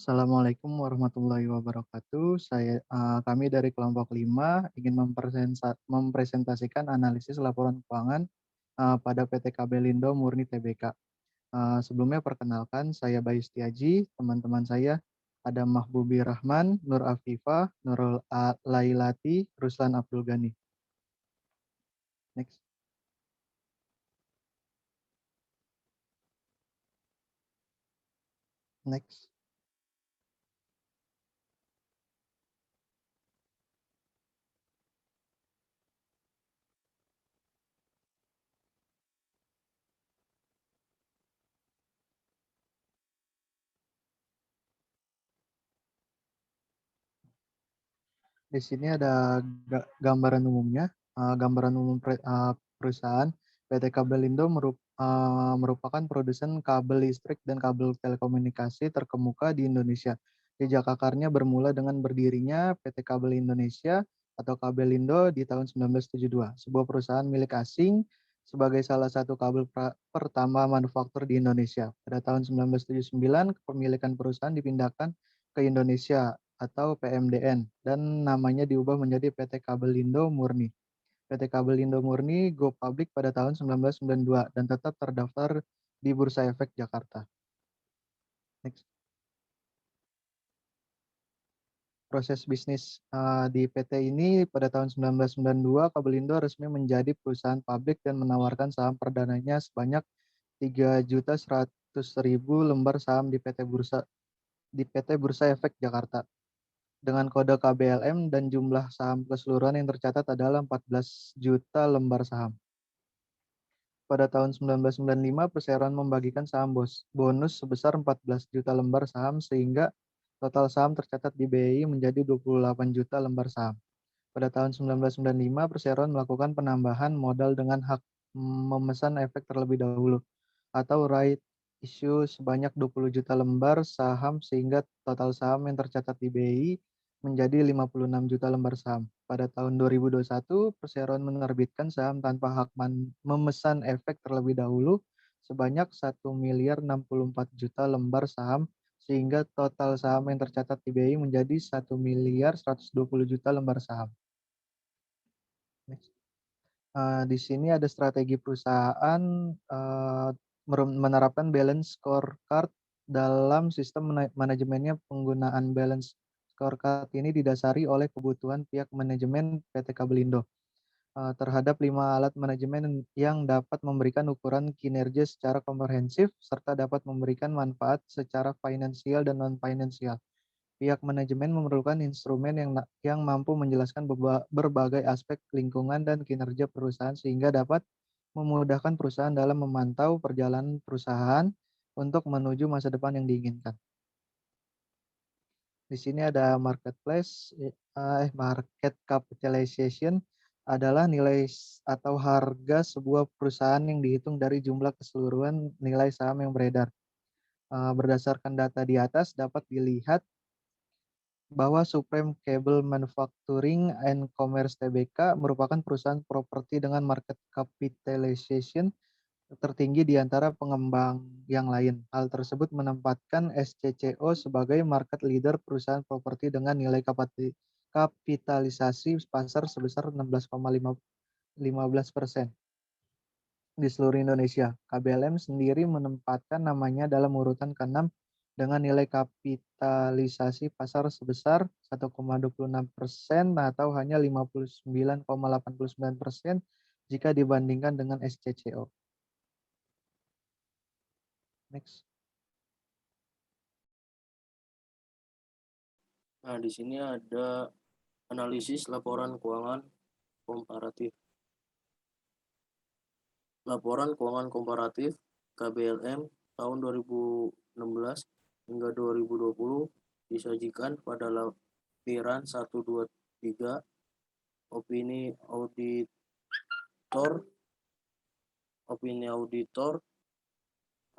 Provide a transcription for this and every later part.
Assalamualaikum warahmatullahi wabarakatuh. Kami dari kelompok 5 ingin mempresentasikan analisis laporan keuangan pada PT Kabelindo Murni Tbk. Sebelumnya perkenalkan saya Bayu Setiaji, teman-teman saya ada Mahbubi Rahman, Nur Afifah, Nurul Lailati, Ruslan Abdul Ghani. Next. Next. Di sini ada gambaran umumnya. Gambaran umum perusahaan PT Kabelindo merupakan produsen kabel listrik dan kabel telekomunikasi terkemuka di Indonesia. Jejak akarnya bermula dengan berdirinya PT Kabel Indonesia atau Kabelindo di tahun 1972, sebuah perusahaan milik asing sebagai salah satu kabel pertama manufaktur di Indonesia. Pada tahun 1979, kepemilikan perusahaan dipindahkan ke Indonesia atau PMDN dan namanya diubah menjadi PT Kabelindo Murni. PT Kabelindo Murni go public pada tahun 1992 dan tetap terdaftar di Bursa Efek Jakarta. Next. Proses bisnis di PT ini pada tahun 1992 Kabelindo resmi menjadi perusahaan publik dan menawarkan saham perdananya sebanyak 3.100.000 lembar saham di PT Bursa Efek Jakarta dengan kode KBLM dan jumlah saham keseluruhan yang tercatat adalah 14 juta lembar saham. Pada tahun 1995, perseroan membagikan saham bonus sebesar 14 juta lembar saham sehingga total saham tercatat di BI menjadi 28 juta lembar saham. Pada tahun 1995, perseroan melakukan penambahan modal dengan hak memesan efek terlebih dahulu atau right issue sebanyak 20 juta lembar saham sehingga total saham yang tercatat di BI menjadi 56 juta lembar saham. Pada tahun 2021, perseroan menerbitkan saham tanpa hak memesan efek terlebih dahulu sebanyak 1.064 juta lembar saham sehingga total saham yang tercatat di BI menjadi 1.120 juta lembar saham. Next. Di sini ada strategi perusahaan menerapkan balance scorecard dalam sistem manajemennya. Penggunaan balance scorecard ini didasari oleh kebutuhan pihak manajemen PT Kabelindo terhadap 5 alat manajemen yang dapat memberikan ukuran kinerja secara komprehensif serta dapat memberikan manfaat secara finansial dan non-finansial. Pihak manajemen memerlukan instrumen yang mampu menjelaskan berbagai aspek lingkungan dan kinerja perusahaan sehingga dapat memudahkan perusahaan dalam memantau perjalanan perusahaan untuk menuju masa depan yang diinginkan. Di sini ada market capitalization adalah nilai atau harga sebuah perusahaan yang dihitung dari jumlah keseluruhan nilai saham yang beredar. Berdasarkan data di atas dapat dilihat bahwa Supreme Cable Manufacturing and Commerce Tbk merupakan perusahaan properti dengan market capitalization tertinggi di antara pengembang yang lain. Hal tersebut menempatkan SCCO sebagai market leader perusahaan properti dengan nilai kapitalisasi pasar sebesar 16,15% di seluruh Indonesia. KBLM sendiri menempatkan namanya dalam urutan ke-6 dengan nilai kapitalisasi pasar sebesar 1,26% atau hanya 59,89% jika dibandingkan dengan SCCO. Next. Nah, di sini ada analisis laporan keuangan komparatif. Laporan keuangan komparatif KBLM tahun 2016 hingga 2020 disajikan pada lampiran 1, 2, 3. Opini auditor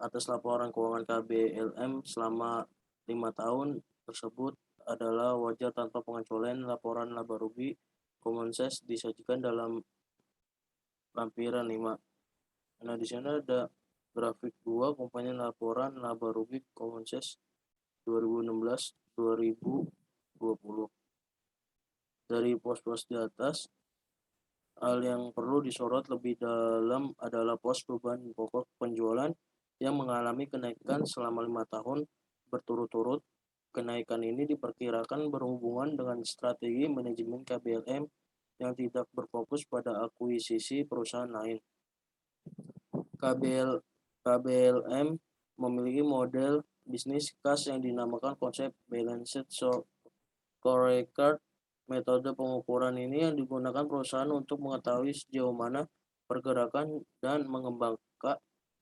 atas laporan keuangan KBLM selama 5 tahun tersebut adalah wajar tanpa pengecualian. Laporan laba rugi common sense disajikan dalam lampiran 5. Nah, di sana ada grafik 2 komponen laporan laba rugi common sense 2016-2020. Dari pos-pos di atas, hal yang perlu disorot lebih dalam adalah pos beban pokok penjualan yang mengalami kenaikan selama 5 tahun berturut-turut. Kenaikan ini diperkirakan berhubungan dengan strategi manajemen KBLM yang tidak berfokus pada akuisisi perusahaan lain. KBLM memiliki model bisnis khas yang dinamakan konsep Balanced Scorecard. Metode pengukuran ini yang digunakan perusahaan untuk mengetahui sejauh mana pergerakan dan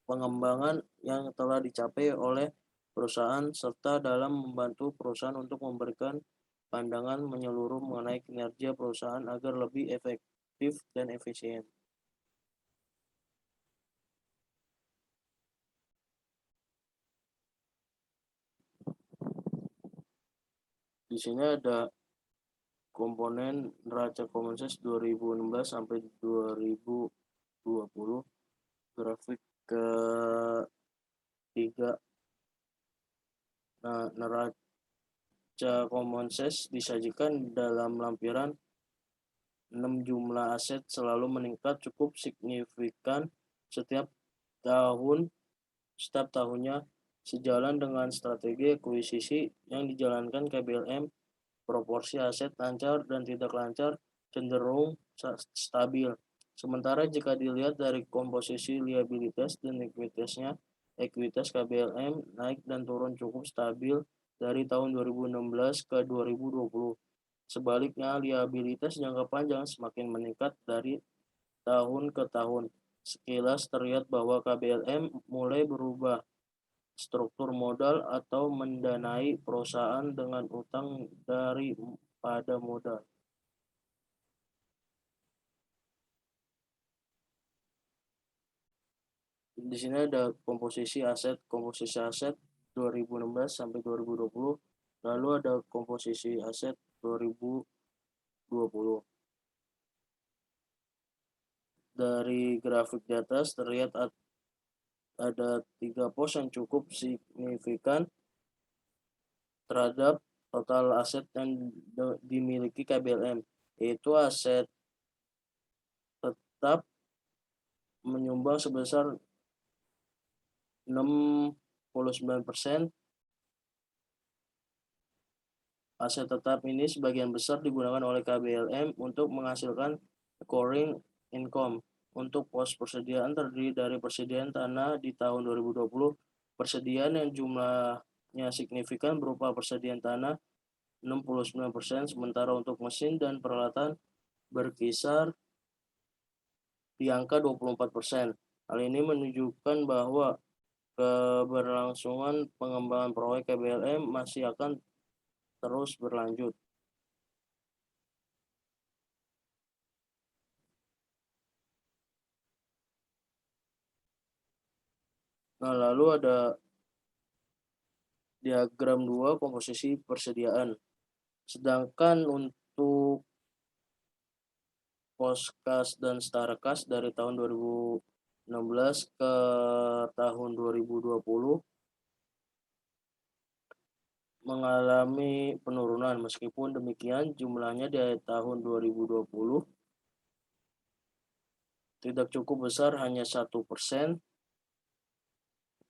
pengembangan yang telah dicapai oleh perusahaan serta dalam membantu perusahaan untuk memberikan pandangan menyeluruh mengenai kinerja perusahaan agar lebih efektif dan efisien. Di sini ada komponen neraca Common Sense 2016 sampai 2020. Grafik ketiga. Nah, neraca Common Sense disajikan dalam lampiran 6 jumlah aset selalu meningkat cukup signifikan setiap tahunnya sejalan dengan strategi akuisisi yang dijalankan KBLM. Proporsi aset lancar dan tidak lancar cenderung stabil. Sementara jika dilihat dari komposisi liabilitas dan ekuitas KBLM naik dan turun cukup stabil dari tahun 2016 ke 2020. Sebaliknya, liabilitas jangka panjang semakin meningkat dari tahun ke tahun. Sekilas terlihat bahwa KBLM mulai berubah struktur modal atau mendanai perusahaan dengan utang daripada modal. Di sini ada komposisi aset 2016 sampai 2020, lalu ada komposisi aset 2020. Dari grafik di atas terlihat ada 3 pos yang cukup signifikan terhadap total aset yang dimiliki KBLM, yaitu aset tetap menyumbang sebesar 69%. Aset tetap ini sebagian besar digunakan oleh KBLM untuk menghasilkan recurring income. Untuk pos persediaan terdiri dari persediaan tanah di tahun 2020, persediaan yang jumlahnya signifikan berupa persediaan tanah 69%, sementara untuk mesin dan peralatan berkisar di angka 24%. Hal ini menunjukkan bahwa keberlangsungan pengembangan proyek KBLM masih akan terus berlanjut. Nah, lalu ada diagram 2 komposisi persediaan. Sedangkan untuk pos kas dan setara kas dari tahun 2016 ke tahun 2020 mengalami penurunan. Meskipun demikian, jumlahnya di tahun 2020 tidak cukup besar, hanya 1%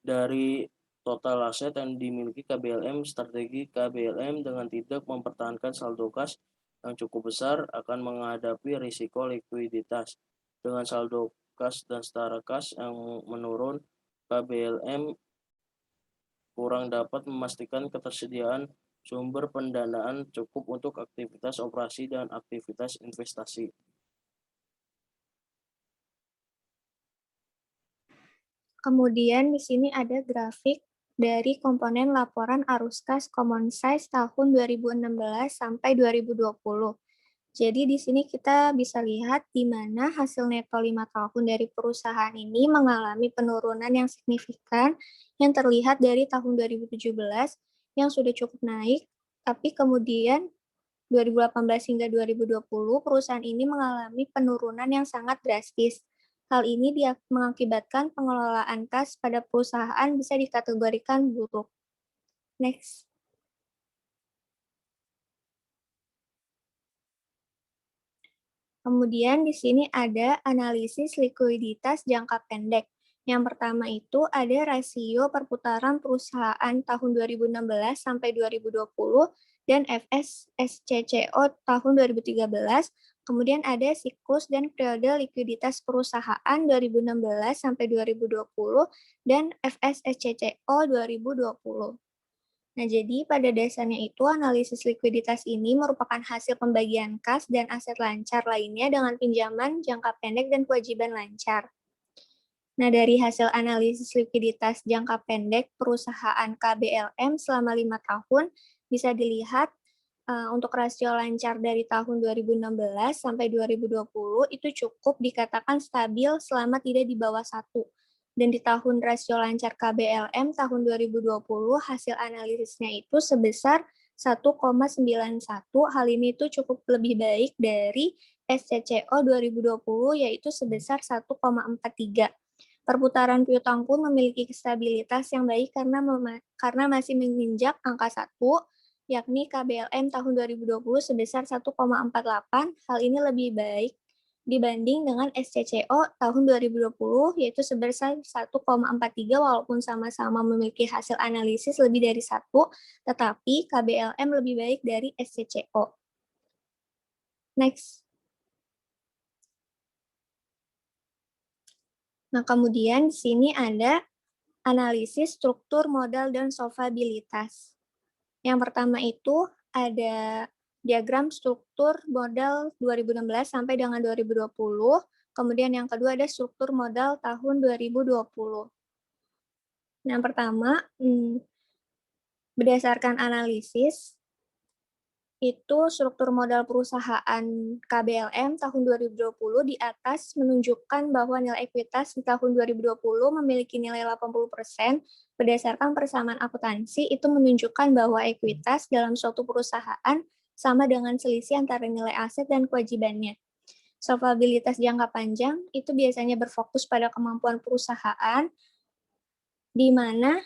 dari total aset yang dimiliki KBLM. Strategi KBLM dengan tidak mempertahankan saldo kas yang cukup besar akan menghadapi risiko likuiditas. Dengan saldo kas dan setara kas yang menurun, KBLM kurang dapat memastikan ketersediaan sumber pendanaan cukup untuk aktivitas operasi dan aktivitas investasi. Kemudian di sini ada grafik dari komponen laporan arus kas Common Size tahun 2016 sampai 2020. Jadi di sini kita bisa lihat di mana hasil neto 5 tahun dari perusahaan ini mengalami penurunan yang signifikan yang terlihat dari tahun 2017 yang sudah cukup naik, tapi kemudian 2018 hingga 2020 perusahaan ini mengalami penurunan yang sangat drastis. Hal ini mengakibatkan pengelolaan kas pada perusahaan bisa dikategorikan buruk. Next. Kemudian di sini ada analisis likuiditas jangka pendek. Yang pertama itu ada rasio perputaran perusahaan tahun 2016 sampai 2020 dan FSSCCO tahun 2013. Kemudian ada siklus dan periode likuiditas perusahaan 2016 sampai 2020 dan FSSCCO 2020. Nah, jadi pada dasarnya itu analisis likuiditas ini merupakan hasil pembagian kas dan aset lancar lainnya dengan pinjaman jangka pendek dan kewajiban lancar. Nah, dari hasil analisis likuiditas jangka pendek perusahaan KBLM selama 5 tahun bisa dilihat untuk rasio lancar dari tahun 2016 sampai 2020 itu cukup dikatakan stabil selama tidak di bawah 1. Dan di tahun rasio lancar KBLM tahun 2020 hasil analisisnya itu sebesar 1,91. Hal ini itu cukup lebih baik dari SCCO 2020 yaitu sebesar 1,43. Perputaran piutang pun memiliki stabilitas yang baik karena masih menginjak angka 1, yakni KBLM tahun 2020 sebesar 1,48. Hal ini lebih baik dibanding dengan SCCO tahun 2020 yaitu sebesar 1,43 walaupun sama-sama memiliki hasil analisis lebih dari 1, tetapi KBLM lebih baik dari SCCO. Next. Nah, kemudian di sini ada analisis struktur modal dan solvabilitas. Yang pertama itu ada diagram struktur modal 2016 sampai dengan 2020. Kemudian yang kedua ada struktur modal tahun 2020. Yang pertama, berdasarkan analisis, itu struktur modal perusahaan KBLM tahun 2020 di atas menunjukkan bahwa nilai ekuitas di tahun 2020 memiliki nilai 80%. Berdasarkan persamaan akuntansi, itu menunjukkan bahwa ekuitas dalam suatu perusahaan sama dengan selisih antara nilai aset dan kewajibannya. Solvabilitas jangka panjang itu biasanya berfokus pada kemampuan perusahaan, di mana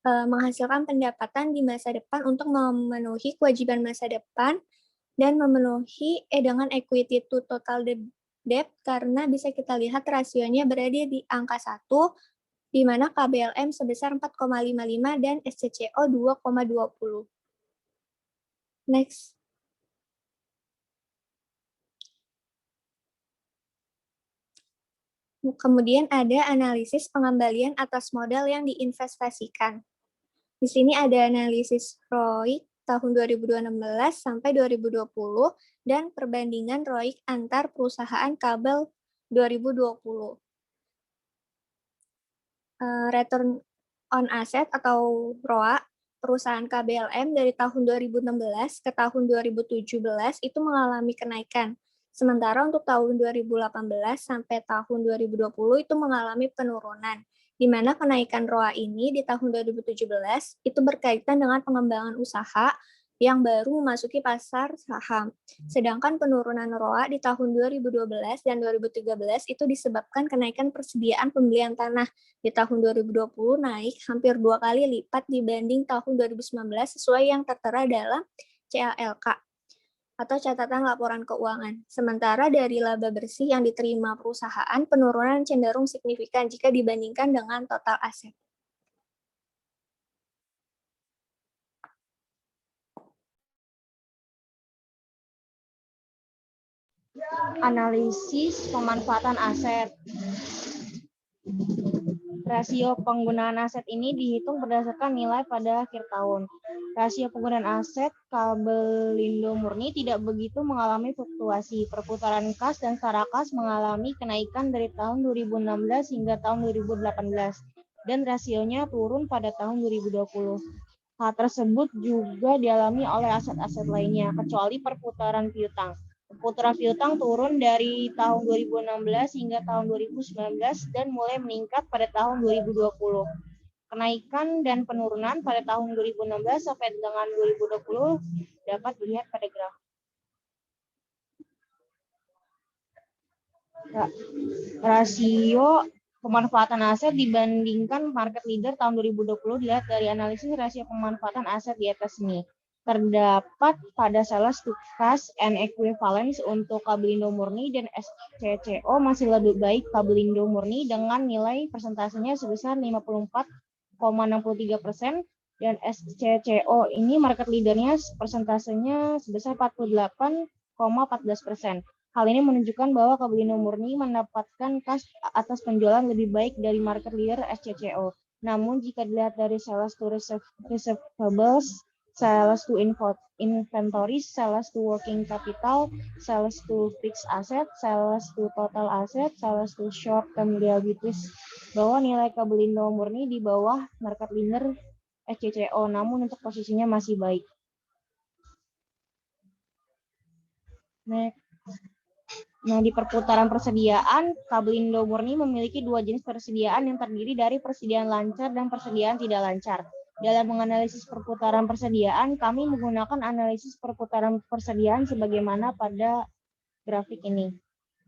menghasilkan pendapatan di masa depan untuk memenuhi kewajiban masa depan dan memenuhi dengan equity to total debt karena bisa kita lihat rasionya berada di angka 1 di mana KBLM sebesar 4,55 dan SCCO 2,20. Next. Kemudian ada analisis pengembalian atas modal yang diinvestasikan. Di sini ada analisis ROIC tahun 2016 sampai 2020 dan perbandingan ROIC antar perusahaan kabel 2020. Return on asset atau ROA perusahaan KBLM dari tahun 2016 ke tahun 2017 itu mengalami kenaikan. Sementara untuk tahun 2018 sampai tahun 2020 itu mengalami penurunan, di mana kenaikan ROA ini di tahun 2017 itu berkaitan dengan pengembangan usaha yang baru memasuki pasar saham. Sedangkan penurunan ROA di tahun 2012 dan 2013 itu disebabkan kenaikan persediaan pembelian tanah. Di tahun 2020 naik hampir 2 kali lipat dibanding tahun 2019 sesuai yang tertera dalam CLLK atau catatan laporan keuangan. Sementara dari laba bersih yang diterima perusahaan, penurunan cenderung signifikan jika dibandingkan dengan total aset. Analisis pemanfaatan aset. Rasio penggunaan aset ini dihitung berdasarkan nilai pada akhir tahun. Rasio penggunaan aset Kabelindo Murni tidak begitu mengalami fluktuasi. Perputaran kas dan setara kas mengalami kenaikan dari tahun 2016 hingga tahun 2018 dan rasionya turun pada tahun 2020. Hal tersebut juga dialami oleh aset-aset lainnya, kecuali perputaran piutang. Perputaran piutang turun dari tahun 2016 hingga tahun 2019 dan mulai meningkat pada tahun 2020. Kenaikan dan penurunan pada tahun 2016 sampai dengan 2020 dapat dilihat pada graf. Rasio pemanfaatan aset dibandingkan market leader tahun 2020 dilihat dari analisis rasio pemanfaatan aset di atas ini. terdapat pada sales to cash and equivalence untuk Kabelindo Murni dan SCCO masih lebih baik Kabelindo Murni dengan nilai persentasenya sebesar 54,63% dan SCCO ini market leadernya persentasenya sebesar 48,14%. Hal ini menunjukkan bahwa Kabelindo Murni mendapatkan kas atas penjualan lebih baik dari market leader SCCO. Namun jika dilihat dari sales to receivables, sales to inventories, sales to working capital, sales to fixed asset, sales to total asset, sales to short term liabilities, bahwa nilai Kabelindo Murni di bawah market leader SCCO, namun untuk posisinya masih baik. Next. Nah, di perputaran persediaan, Kabelindo Murni memiliki dua jenis persediaan yang terdiri dari persediaan lancar dan persediaan tidak lancar. Dalam menganalisis perputaran persediaan, kami menggunakan analisis perputaran persediaan sebagaimana pada grafik ini.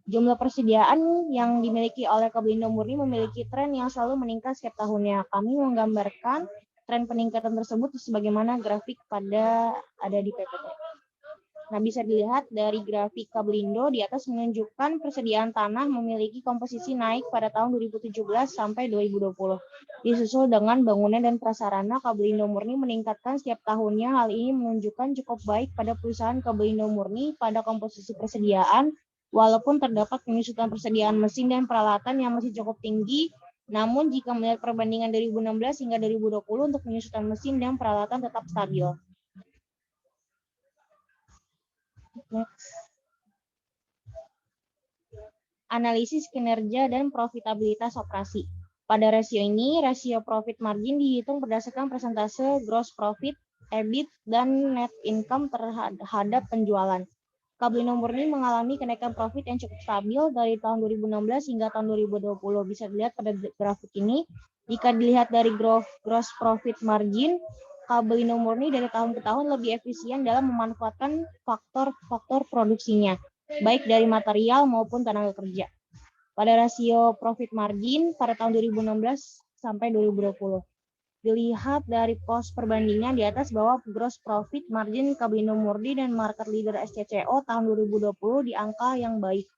Jumlah persediaan yang dimiliki oleh Kabelindo Murni memiliki tren yang selalu meningkat setiap tahunnya. Kami menggambarkan tren peningkatan tersebut sebagaimana grafik ada di PPT. Nah, bisa dilihat dari grafik Kabelindo di atas menunjukkan persediaan tanah memiliki komposisi naik pada tahun 2017 sampai 2020. Disusul dengan bangunan dan prasarana, Kabelindo Murni meningkatkan setiap tahunnya. Hal ini menunjukkan cukup baik pada perusahaan Kabelindo Murni pada komposisi persediaan, walaupun terdapat penyusutan persediaan mesin dan peralatan yang masih cukup tinggi. Namun jika melihat perbandingan 2016 hingga 2020 untuk penyusutan mesin dan peralatan tetap stabil. Next. Analisis kinerja dan profitabilitas operasi. Pada rasio ini, rasio profit margin dihitung berdasarkan persentase gross profit, EBIT, dan net income terhadap penjualan. Kabelindo Murni mengalami kenaikan profit yang cukup stabil dari tahun 2016 hingga tahun 2020. Bisa dilihat pada grafik ini. Jika dilihat dari gross profit margin, Kabelindo Murni dari tahun ke tahun lebih efisien dalam memanfaatkan faktor-faktor produksinya, baik dari material maupun tenaga kerja. Pada rasio profit margin pada tahun 2016 sampai 2020. Dilihat dari pos perbandingan di atas bahwa gross profit margin Kabelindo Murni dan market leader SCCO tahun 2020 di angka yang baik.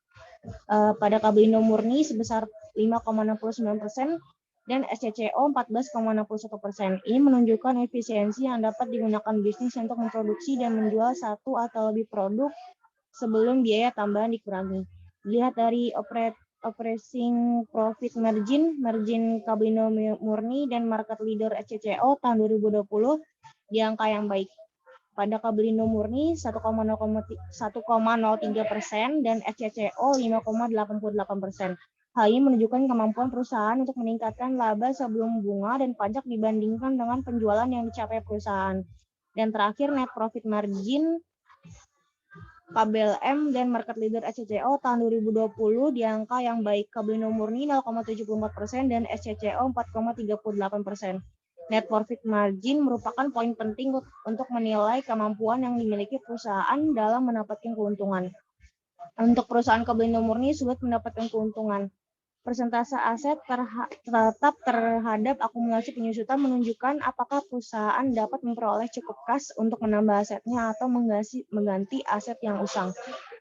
Pada Kabelindo Murni sebesar 5,69%, dan SCCO 14,61%. Ini menunjukkan efisiensi yang dapat digunakan bisnis untuk memproduksi dan menjual satu atau lebih produk sebelum biaya tambahan dikurangi. Lihat dari operating profit margin Kabelindo Murni dan market leader SCCO tahun 2020 di angka yang baik. Pada Kabelindo Murni 1,03% dan SCCO 5,88%. Hal ini menunjukkan kemampuan perusahaan untuk meningkatkan laba sebelum bunga dan pajak dibandingkan dengan penjualan yang dicapai perusahaan. Dan terakhir, net profit margin KBLM dan market leader SCCO tahun 2020 di angka yang baik. Kabelindo Murni 0,74% dan SCCO 4,38%. Net profit margin merupakan poin penting untuk menilai kemampuan yang dimiliki perusahaan dalam mendapatkan keuntungan. Untuk perusahaan Kabelindo Murni sulit mendapatkan keuntungan. Persentase aset tetap terhadap akumulasi penyusutan menunjukkan apakah perusahaan dapat memperoleh cukup kas untuk menambah asetnya atau mengganti aset yang usang.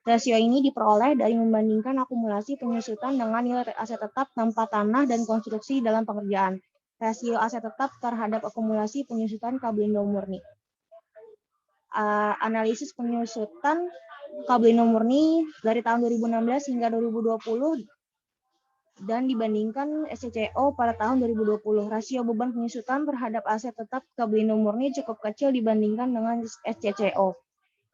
Rasio ini diperoleh dari membandingkan akumulasi penyusutan dengan nilai aset tetap tanpa tanah dan konstruksi dalam pengerjaan. Rasio aset tetap terhadap akumulasi penyusutan Kabelindo Murni. Analisis penyusutan Kabelindo Murni dari tahun 2016 hingga 2020 dan dibandingkan SCCO pada tahun 2020. Rasio beban penyusutan terhadap aset tetap Kabelindo Murni cukup kecil dibandingkan dengan SCCO,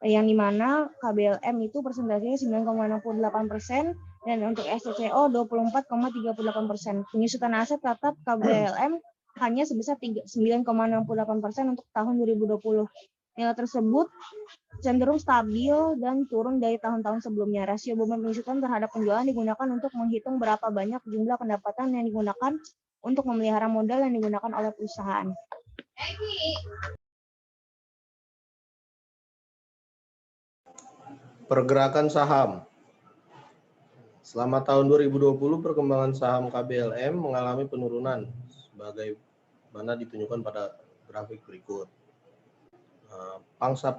yang dimana KBLM itu persentasenya 9,68% dan untuk SCCO 24,38%. Penyusutan aset tetap KBLM hanya sebesar 9,68% untuk tahun 2020. Nilai tersebut cenderung stabil dan turun dari tahun-tahun sebelumnya. Rasio beban penyusutan terhadap penjualan digunakan untuk menghitung berapa banyak jumlah pendapatan yang digunakan untuk memelihara modal yang digunakan oleh perusahaan. Pergerakan saham. Selama tahun 2020, perkembangan saham KBLM mengalami penurunan sebagaimana ditunjukkan pada grafik berikut. Pangsa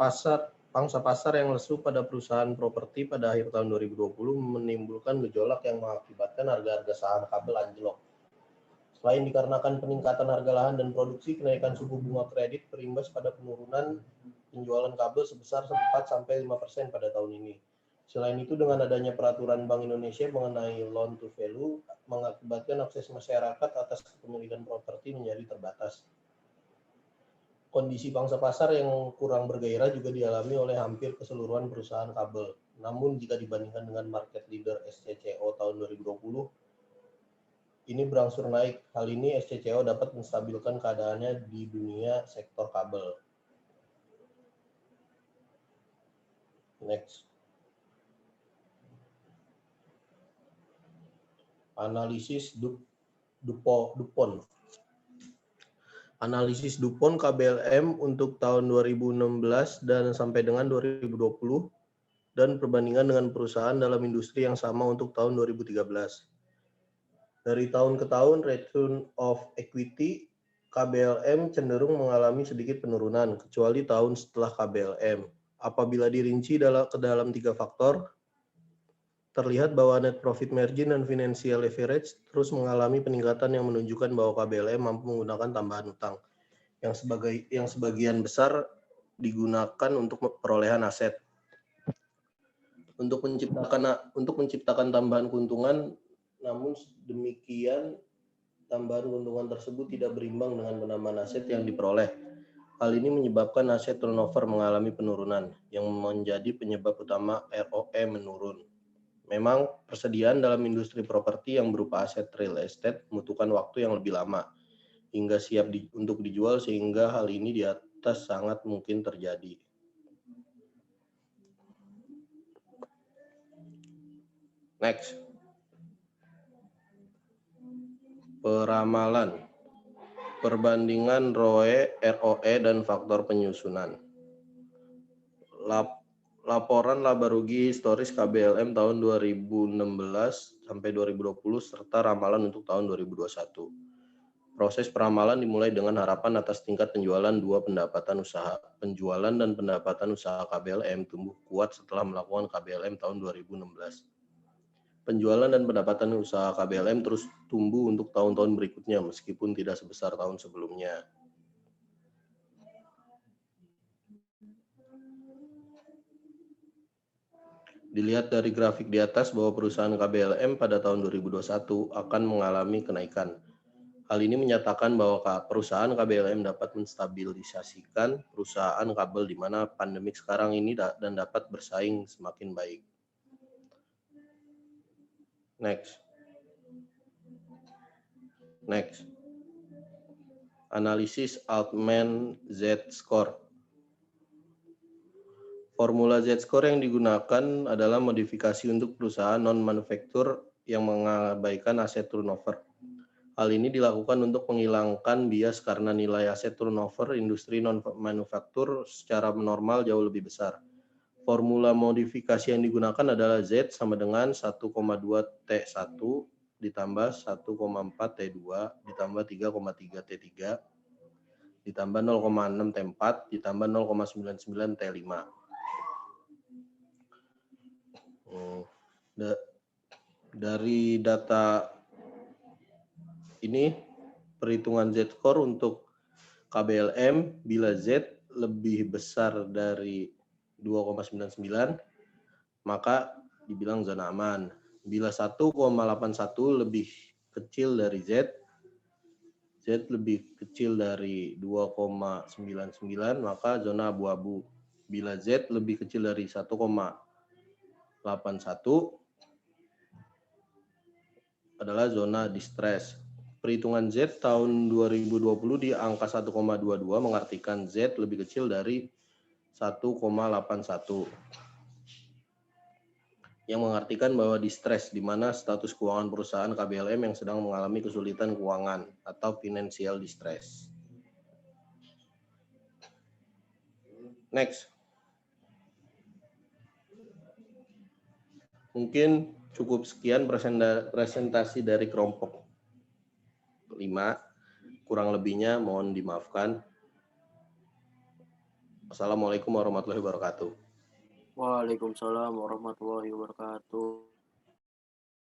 pasar yang lesu pada perusahaan properti pada akhir tahun 2020 menimbulkan gejolak yang mengakibatkan harga-harga saham kabel anjlok. Selain dikarenakan peningkatan harga lahan dan produksi, kenaikan suku bunga kredit berimbas pada penurunan penjualan kabel sebesar 4-5% pada tahun ini. Selain itu, dengan adanya peraturan Bank Indonesia mengenai loan to value, mengakibatkan akses masyarakat atas kepemilikan properti menjadi terbatas. Kondisi pangsa pasar yang kurang bergairah juga dialami oleh hampir keseluruhan perusahaan kabel. Namun jika dibandingkan dengan market leader SCCO tahun 2020, ini berangsur naik. Hal ini SCCO dapat menstabilkan keadaannya di dunia sektor kabel. Next. Analisis DuPont. Analisis DuPont KBLM untuk tahun 2016 dan sampai dengan 2020 dan perbandingan dengan perusahaan dalam industri yang sama untuk tahun 2013. Dari tahun ke tahun, return of equity KBLM cenderung mengalami sedikit penurunan, kecuali tahun setelah KBLM. Apabila dirinci ke dalam 3 faktor, terlihat bahwa net profit margin dan financial leverage terus mengalami peningkatan yang menunjukkan bahwa KBLM mampu menggunakan tambahan utang yang sebagian besar digunakan untuk perolehan aset. Untuk menciptakan tambahan keuntungan, namun demikian tambahan keuntungan tersebut tidak berimbang dengan penambahan aset yang diperoleh. Hal ini menyebabkan aset turnover mengalami penurunan, yang menjadi penyebab utama ROE menurun. Memang persediaan dalam industri properti yang berupa aset real estate membutuhkan waktu yang lebih lama hingga siap untuk dijual, sehingga hal ini di atas sangat mungkin terjadi. Next. Peramalan, perbandingan ROE, dan faktor penyusunan. Laporan laba rugi historis KBLM tahun 2016 sampai 2020 serta ramalan untuk tahun 2021. Proses peramalan dimulai dengan harapan atas tingkat penjualan dan pendapatan usaha KBLM tumbuh kuat setelah melakukan KBLM tahun 2016. Penjualan dan pendapatan usaha KBLM terus tumbuh untuk tahun-tahun berikutnya meskipun tidak sebesar tahun sebelumnya. Dilihat dari grafik di atas bahwa perusahaan KBLM pada tahun 2021 akan mengalami kenaikan. Hal ini menyatakan bahwa perusahaan KBLM dapat menstabilisasikan perusahaan kabel di mana pandemik sekarang ini dan dapat bersaing semakin baik. Next. Analisis Altman Z-score. Formula Z-score yang digunakan adalah modifikasi untuk perusahaan non-manufaktur yang mengabaikan aset turnover. Hal ini dilakukan untuk menghilangkan bias karena nilai aset turnover industri non-manufaktur secara normal jauh lebih besar. Formula modifikasi yang digunakan adalah Z sama dengan 1,2 T1 ditambah 1,4 T2 ditambah 3,3 T3 ditambah 0,6 T4 ditambah 0,99 T5. Dari data ini, perhitungan Z-score untuk KBLM bila Z lebih besar dari 2,99 maka dibilang zona aman. Bila 1,81 lebih kecil dari Z lebih kecil dari 2,99 maka zona abu-abu. Bila Z lebih kecil dari 1,81 adalah zona distress. Perhitungan Z tahun 2020 di angka 1,22 mengartikan Z lebih kecil dari 1,81 yang mengartikan bahwa distress di mana status keuangan perusahaan KBLM yang sedang mengalami kesulitan keuangan atau financial distress. Next. Mungkin cukup sekian presentasi dari kelompok 5. Kurang lebihnya mohon dimaafkan. Wassalamualaikum warahmatullahi wabarakatuh. Waalaikumsalam warahmatullahi wabarakatuh.